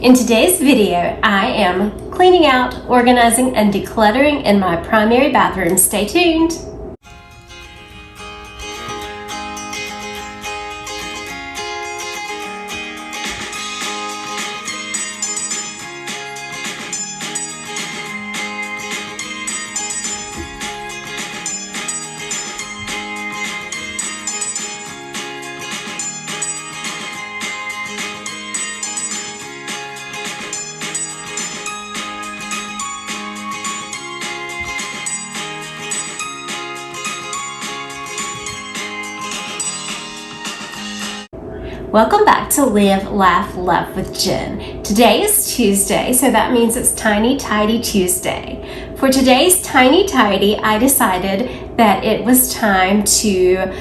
In today's video, I am cleaning out, organizing, and decluttering in my primary bathroom. Stay tuned. Welcome back to Live, Laugh, Love with Jen. Today is Tuesday, so that means it's Tiny Tidy Tuesday. For today's Tiny Tidy, I decided that it was time to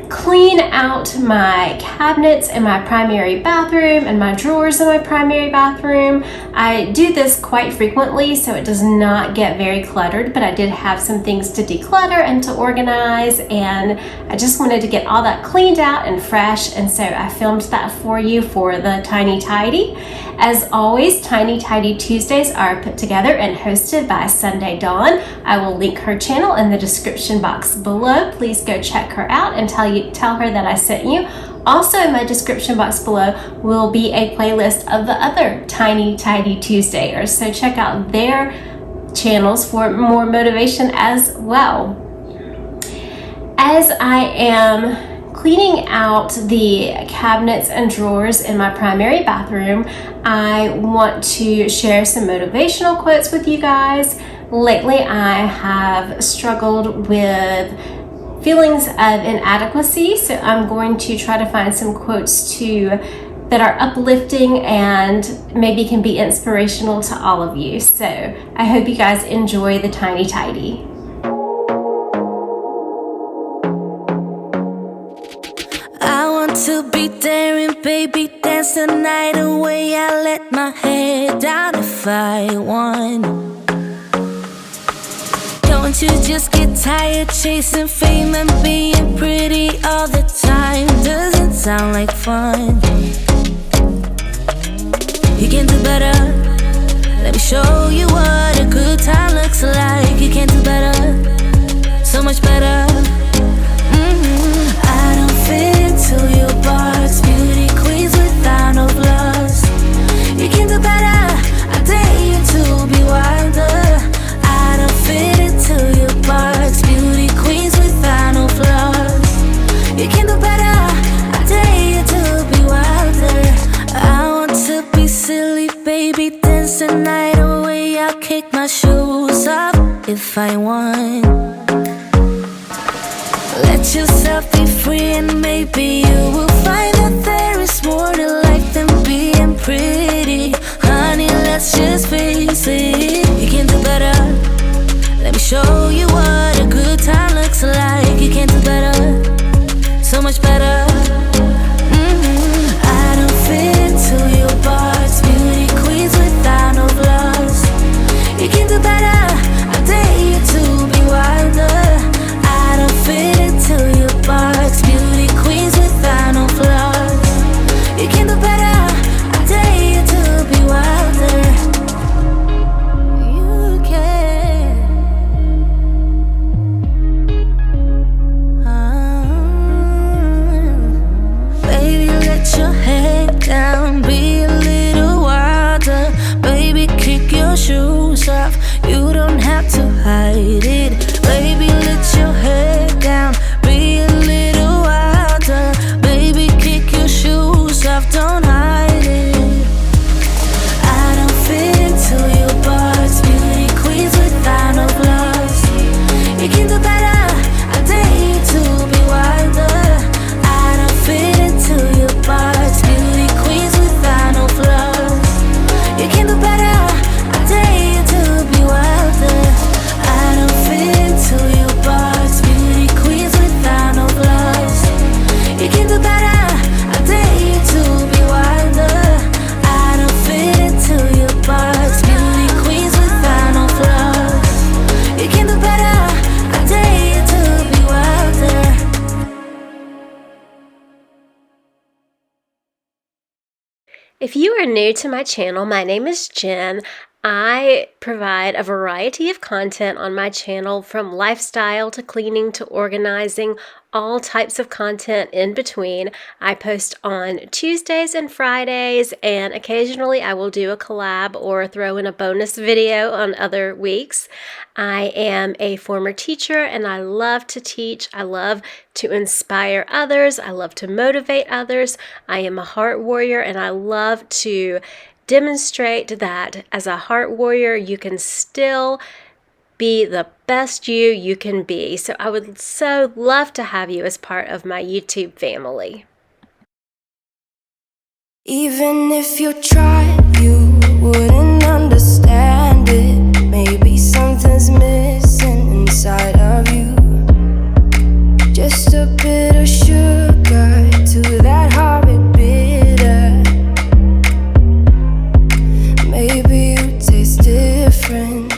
clean out my cabinets in my primary bathroom and my drawers in my primary bathroom. I do this quite frequently, so it does not get very cluttered, but I did have some things to declutter and to organize, and I just wanted to get all that cleaned out and fresh, and so I filmed that for you for the Tiny Tidy. As always, Tiny Tidy Tuesdays are put together and hosted by Sunday Dawn. I will link her channel in the description box below. Please go check her out and tell her that I sent you. Also in my description box below will be a playlist of the other Tiny Tidy Tuesdayers, so check out their channels for more motivation as well. As I am cleaning out the cabinets and drawers in my primary bathroom, I want to share some motivational quotes with you guys. Lately, I have struggled with feelings of inadequacy, so I'm going to try to find some quotes that are uplifting and maybe can be inspirational to all of you. So I hope you guys enjoy the Tiny Tidy. I want to be daring, baby, dance the night away. I let my head down if I won. Don't you just get tired chasing fame and being pretty all the time? Doesn't sound like fun. You can do better. Let me show you what a good time looks like. You can do better, so much better. I don't fit into your box. Beauty queens without no flaws. You can do better. I dare you to be wilder. I don't fit into your box. Beauty queens without no flaws. You can do better. I dare you to be wilder. I want to be silly, baby, dance the night away. I'll kick my shoes off if I want. Let yourself be free, and maybe you will find that there is more to life than being pretty. Honey, let's just face it. You can do better. Let me show you what a good time looks like. You can do better, so much better. I don't fit into your box. Beauty queens without no flaws. You can do better. I dare you to be wilder. I don't fit into your box. Beauty queens without no flaws. You can do better. I dare you to If you are new to my channel, my name is Jen. I provide a variety of content on my channel, from lifestyle to cleaning to organizing, all types of content in between. I post on Tuesdays and Fridays, and occasionally I will do a collab or throw in a bonus video on other weeks. I am a former teacher and I love to teach. I love to inspire others. I love to motivate others. I am a heart warrior and I love to demonstrate that as a heart warrior, you can still be the best you can be. So I would so love to have you as part of my YouTube family. Even if you tried, you wouldn't understand it. Maybe something's missing inside of you. Just a bit of sugar to that horrid bitter. Maybe you taste different.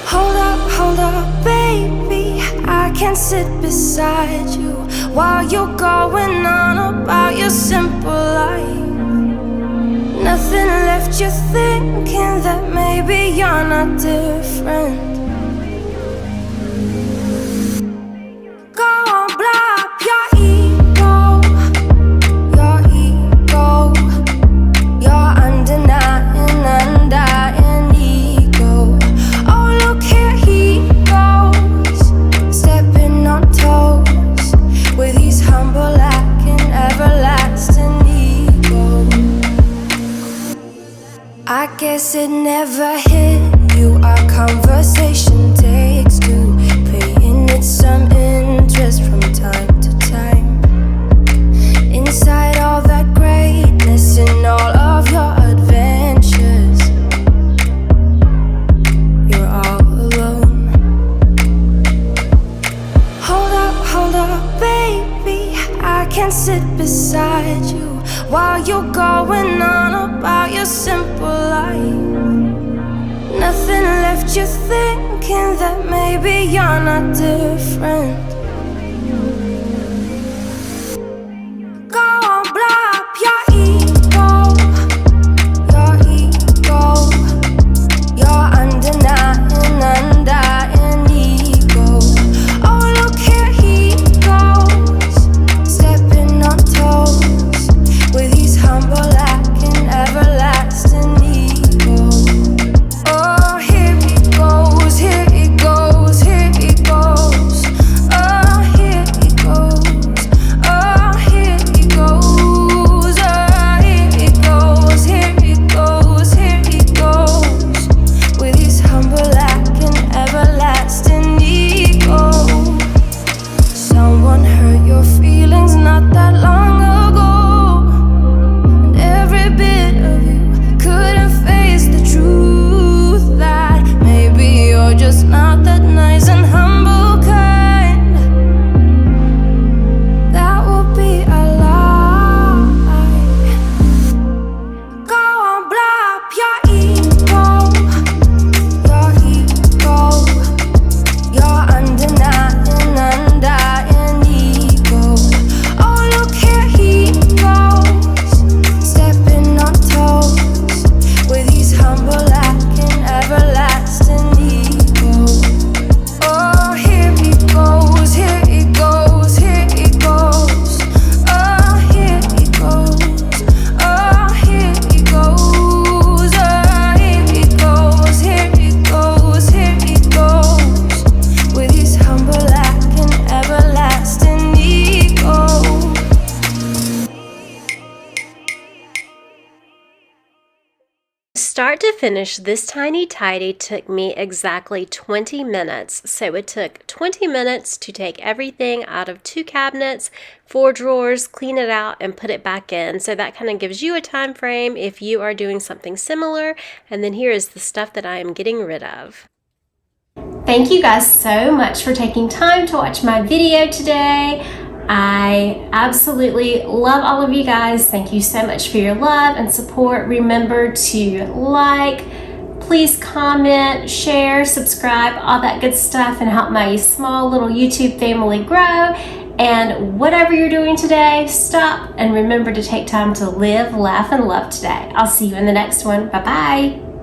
Hold up, baby. I can sit beside you while you're going on about your simple life. Nothing left you thinking that maybe you're not different. Go on, blow up your ego, your undying ego. Oh, look here he goes, stepping on toes with his humble lacking everlasting ego. I guess it never hit you. Our conversation takes two, paying it some interest from time to time. Inside all that greatness and all of your adventures, you're all alone. Hold up, baby. I can sit beside you while you're going on about your simple life. Nothing left you thinking that maybe you're not different. Go on, blow up your ego, your undying ego. Oh, look here he goes, stepping on toes with his humble lacking everlasting ego. Oh, here he goes, here he goes, here he goes. Oh, here he goes, oh, here he goes, oh, here he goes, here he goes, here he goes with his humble lacking everlasting ego. Someone hurt your feelings not that long ago, and every bit of you couldn't face the truth that maybe you're just not that nice and humble kind. That would be a lie. Go on, blow up your ego, your undying ego. Oh, look here he goes, stepping on toes with his humble lacking everlasting ego. Oh, here he goes, here he goes, here he goes. Oh, here he goes, oh, here he goes, oh, here he goes, here he goes, here he goes with his humble lacking everlasting ego. Start to finish, this tiny tidy took me exactly 20 minutes. So it took 20 minutes to take everything out of 2 cabinets, 4 drawers, clean it out, and put it back in. So that kind of gives you a time frame if you are doing something similar. And then here is the stuff that I am getting rid of. Thank you guys so much for taking time to watch my video today. I absolutely love all of you guys. Thank you so much for your love and support. Remember to like, please comment, share, subscribe, all that good stuff, and help my small little YouTube family grow. And whatever you're doing today, stop and remember to take time to live, laugh, and love today. I'll see you in the next one. Bye-bye.